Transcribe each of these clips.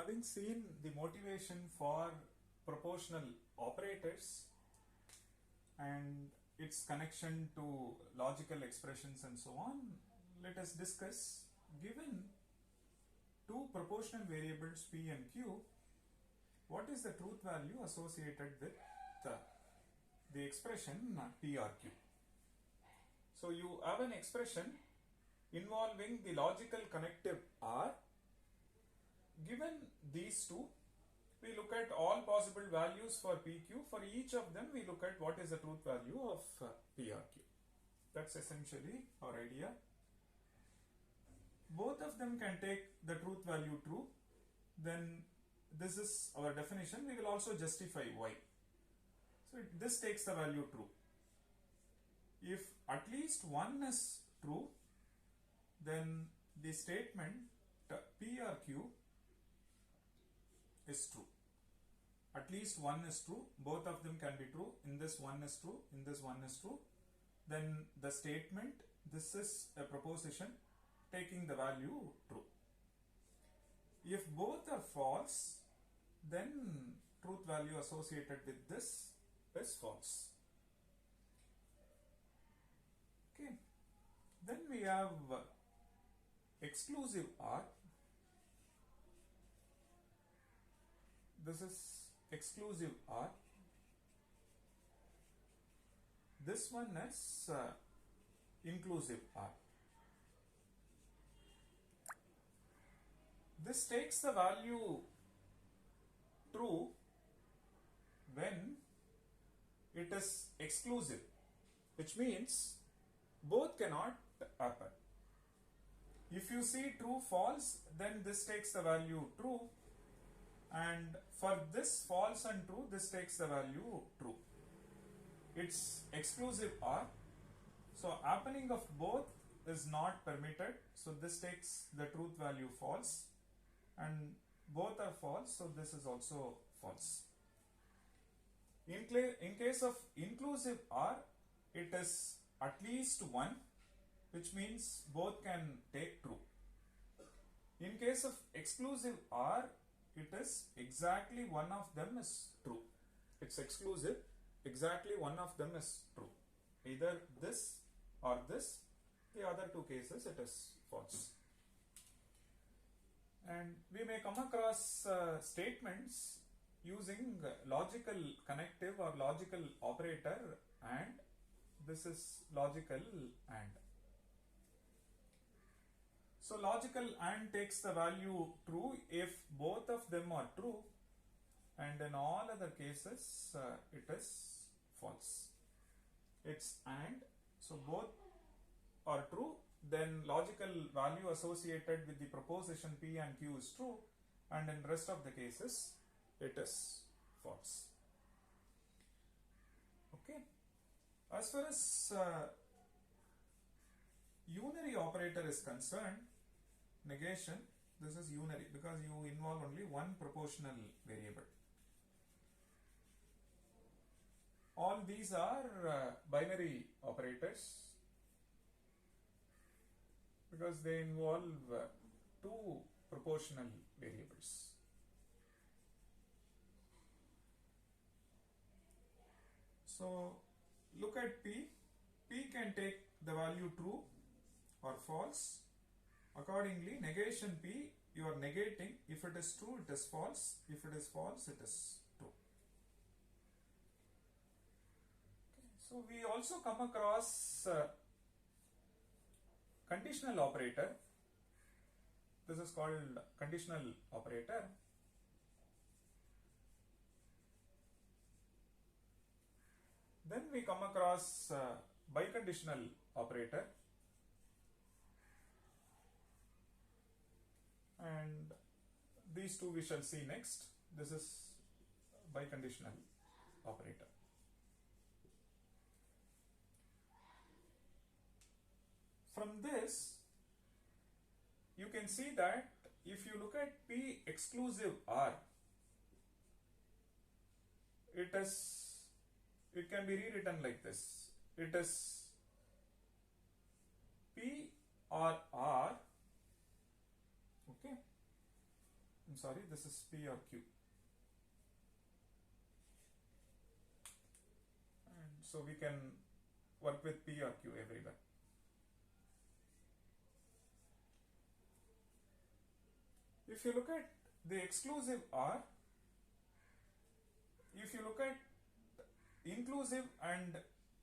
having seen the motivation for proportional operators and its connection to logical expressions and so on, let us discuss, given two proportional variables p and q, what is the truth value associated with the expression p or q. So you have an expression involving the logical connective r. Given these two, we look at all possible values for pq. For each of them, we look at what is the truth value of p or q. That's essentially our idea. Both of them can take the truth value true. Then this is our definition. We will also justify why. So this takes the value true. If at least one is true, then the statement p or q is true. At least one is true, both of them can be true. In this one is true, in this one is true. Then the statement, this is a proposition taking the value true. If both are false, then truth value associated with this is false. Okay. Then we have exclusive R. This is exclusive R. This one is inclusive R. This takes the value true when it is exclusive, which means both cannot happen. If you see true false, then this takes the value true, and for this false and true, this takes the value true. It's exclusive R, so happening of both is not permitted, so this takes the truth value false, and both are false, so this is also false. In case of inclusive R, it is at least one, which means both can take true. In case of exclusive R, it is exactly one of them is true. It's exclusive, exactly one of them is true. Either this or this, the other two cases it is false. And we may come across statements using logical connective or logical operator, and this is logical and. So logical and takes the value true if both of them are true, and in all other cases it is false. It's and, so both are true, then logical value associated with the proposition p and q is true, and in rest of the cases it is false. Okay. As far as unary operator is concerned, negation, this is unary because you involve only one proportional variable. All these are binary operators because they involve two proportional variables. So look at p. P can take the value true or false. Accordingly, negation p, you are negating. If it is true, it is false. If it is false, it is true. Okay. So we also come across conditional operator. This is called conditional operator. Then we come across biconditional operator, and these two we shall see next. This is biconditional operator. From this, you can see that if you look at P exclusive R, it can be rewritten like this. It is P or R, okay, sorry, this is P or Q. And so we can work with P or Q everywhere. If you look at the exclusive OR, if you look at inclusive and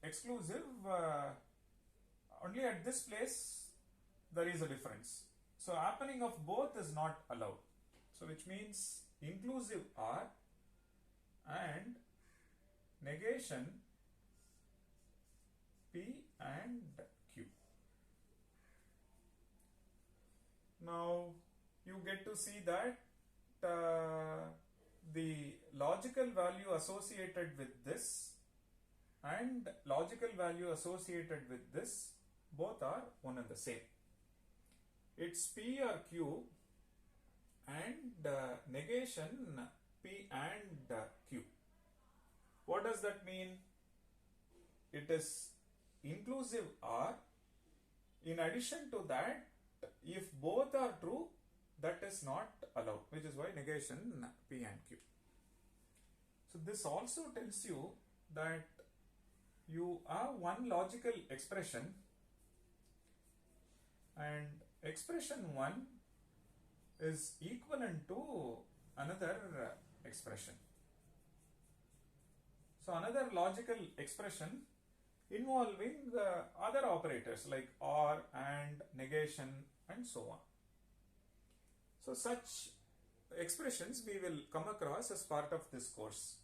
exclusive, only at this place there is a difference. So happening of both is not allowed. So which means inclusive OR and negation P and Q. Now you get to see that the logical value associated with this and logical value associated with this both are one and the same. It's P or Q and negation P and Q. What does that mean? It is inclusive OR. In addition to that, if both are true, that is not allowed, which is why negation P and Q. So this also tells you that you have one logical expression and expression 1 is equivalent to another expression. So another logical expression involving other operators like OR, AND, negation and so on. So such expressions we will come across as part of this course.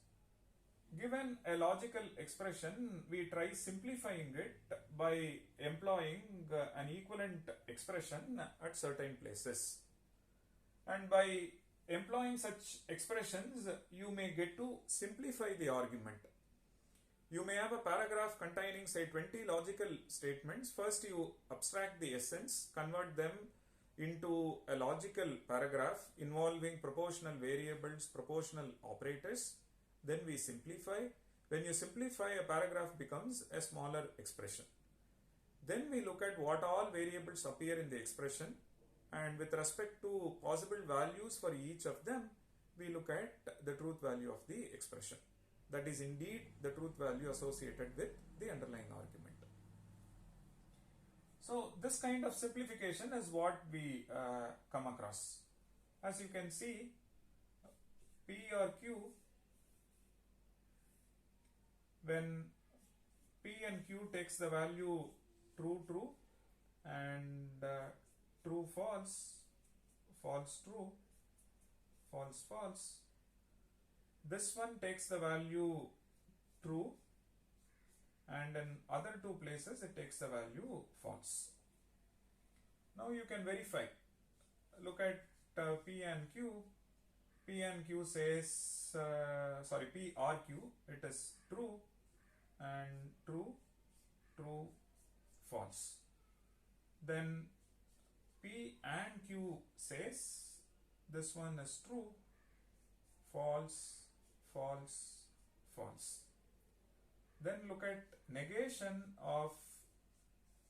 Given a logical expression, we try simplifying it by employing an equivalent expression at certain places. And by employing such expressions, you may get to simplify the argument. You may have a paragraph containing say 20 logical statements. First you abstract the essence, convert them into a logical paragraph involving proportional variables, proportional operators. Then we simplify. When you simplify, a paragraph becomes a smaller expression. Then we look at what all variables appear in the expression, and with respect to possible values for each of them, we look at the truth value of the expression. That is indeed the truth value associated with the underlying argument. So this kind of simplification is what we come across. As you can see, P or Q, when P and Q takes the value true, true, and true, false, false, true, false, false. This one takes the value true, and in other two places it takes the value false. Now you can verify. Look at P and Q. P and Q says, P or Q, it is true and true, true, false. Then P and Q says this one is true, false, false, false. Then look at negation of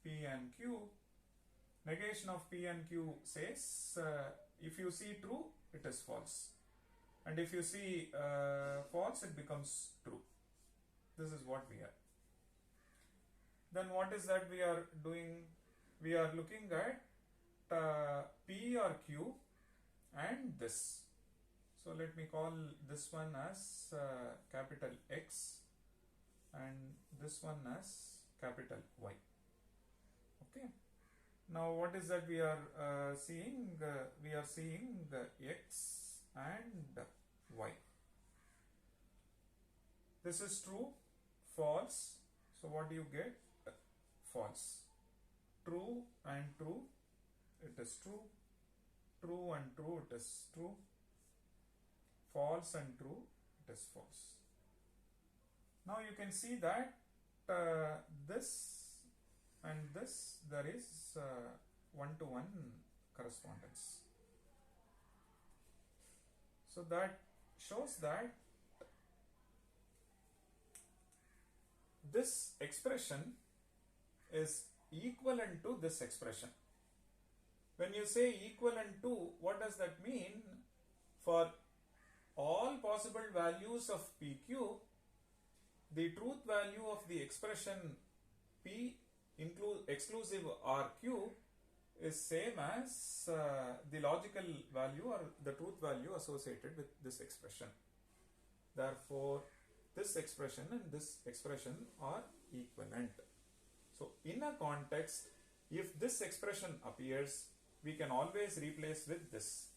P and Q. Negation of P and Q says if you see true, it is false, and if you see false, it becomes true. This is what we are. Then what is that we are doing? We are looking at P or Q and this. So let me call this one as capital X and this one as capital Y. Okay. Now what is that we are seeing? We are seeing X and Y. This is true, false. So what do you get? False. True and true, it is true. True and true, it is true. False and true, it is false. Now you can see that this and this, there is one-to-one correspondence. So that shows that this expression is equivalent to this expression. When you say equivalent to, what does that mean? for all possible values of PQ, the truth value of the expression P exclusive RQ is same as the logical value or the truth value associated with this expression. Therefore, this expression and this expression are equivalent. So, in a context, if this expression appears, we can always replace with this.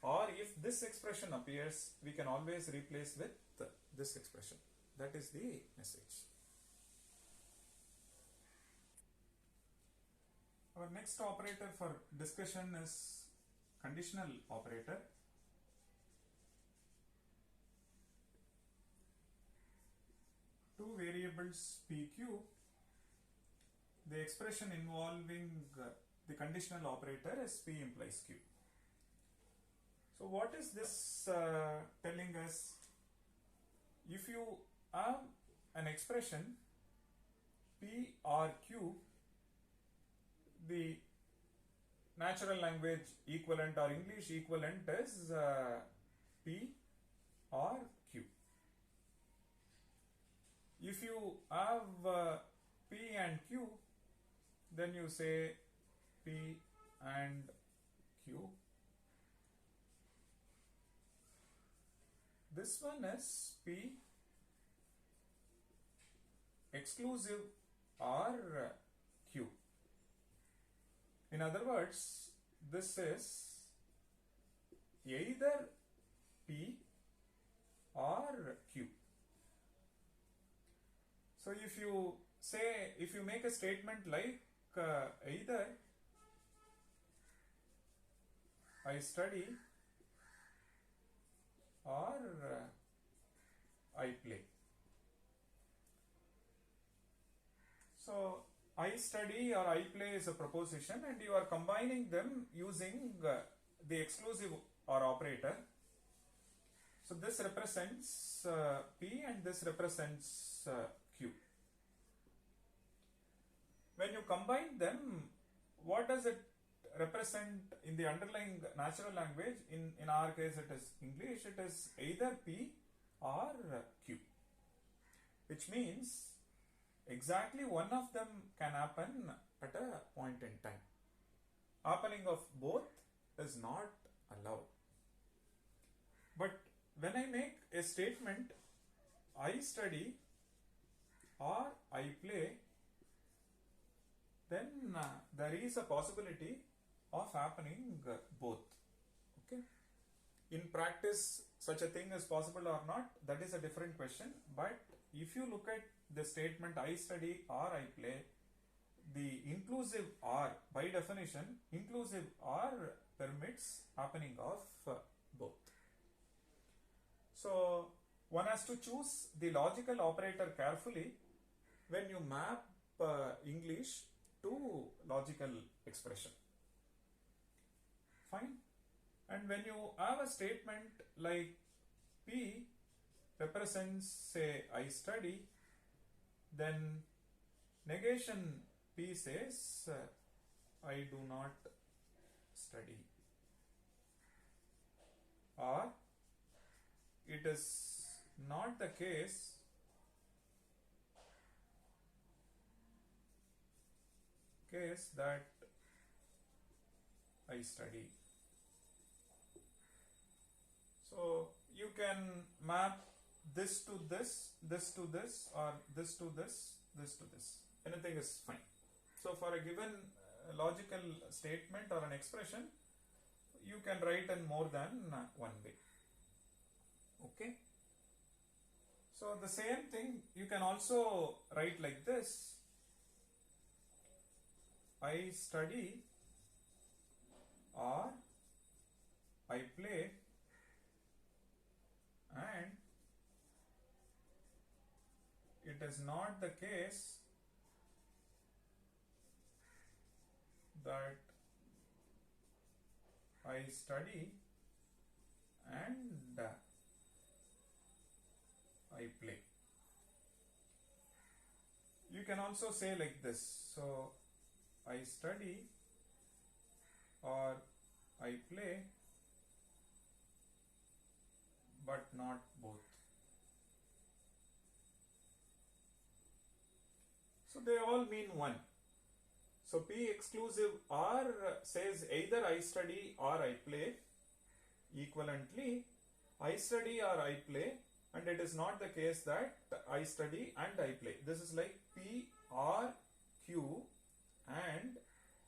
Or if this expression appears, we can always replace with this expression. That is the message. Our next operator for discussion is conditional operator. Two variables PQ, the expression involving the conditional operator is P implies Q. So what is this telling us? If you have an expression P or Q, the natural language equivalent or English equivalent is P or Q. If you have P and Q, then you say P and Q. This one is P exclusive or Q. In other words, this is either P or Q. So if you make a statement like either I study or I play. So I study or I play is a proposition and you are combining them using the exclusive or operator. So this represents P and this represents Q. When you combine them, what does it represent in the underlying natural language? In our case it is English, it is either P or Q, which means exactly one of them can happen at a point in time. Happening of both is not allowed. But when I make a statement, I study or I play, then there is a possibility of happening both. Okay. In practice, such a thing is possible or not, that is a different question. But if you look at the statement I study or I play, the inclusive or, by definition, inclusive or permits happening of both. So one has to choose the logical operator carefully when you map English to logical expression. Fine. And when you have a statement like P represents, say, I study, then negation P says I do not study, or it is not the case that I study. So you can map this to this, this to this, or this to this, this to this. Anything is fine. So for a given logical statement or an expression, you can write in more than one way. Okay. So the same thing you can also write like this. I study or I play, and it is not the case that I study and I play. You can also say like this. So I study or I play but not both. So they all mean 1. So P exclusive R says either I study or I play. Equivalently, I study or I play, and it is not the case that I study and I play. This is like P or Q and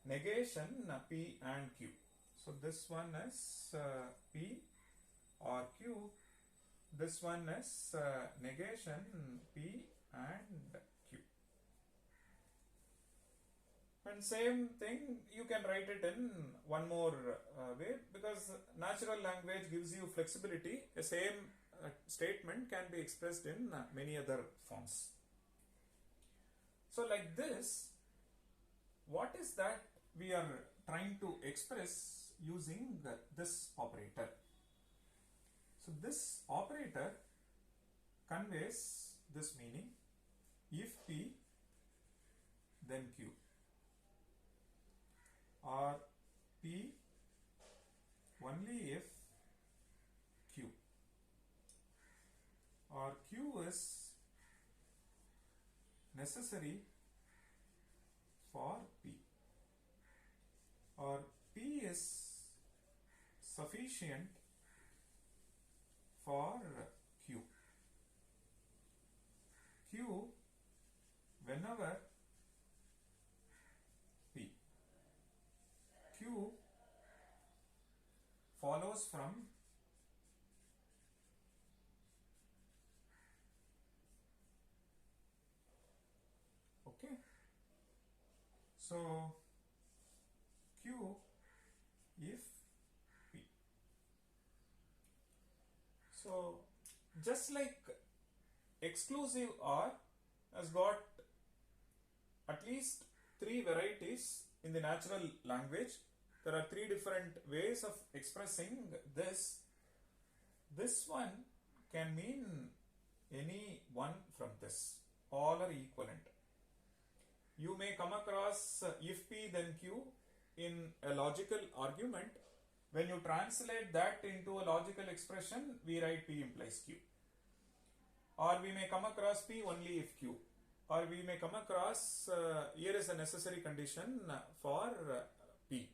negation P and Q. So this one is P or Q. This one is negation P and Q. And same thing, you can write it in one more way, because natural language gives you flexibility. The same statement can be expressed in many other forms. So like this, what is that we are trying to express using this operator? So this operator conveys this meaning: if P, then Q, or P only if Q, or Q is necessary for P, or P is sufficient for Q. Q whenever P. Q follows from okay. So Q if P. So just like exclusive OR has got at least 3 varieties in the natural language. There are 3 different ways of expressing this. This one can mean any one from this. All are equivalent. You may come across if P then Q in a logical argument. When you translate that into a logical expression, we write P implies Q. Or we may come across P only if Q. Or we may come across here is a necessary condition for P.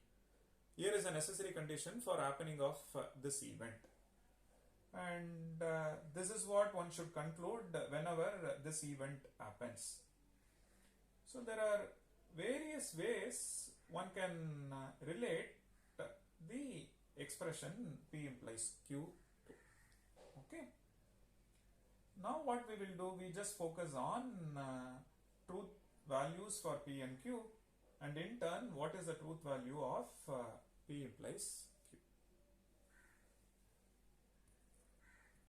Here is a necessary condition for happening of this event. And this is what one should conclude whenever this event happens. So there are various ways one can relate the expression P implies Q to. Okay. Now what we will do, we just focus on truth values for P and Q, and in turn what is the truth value of P implies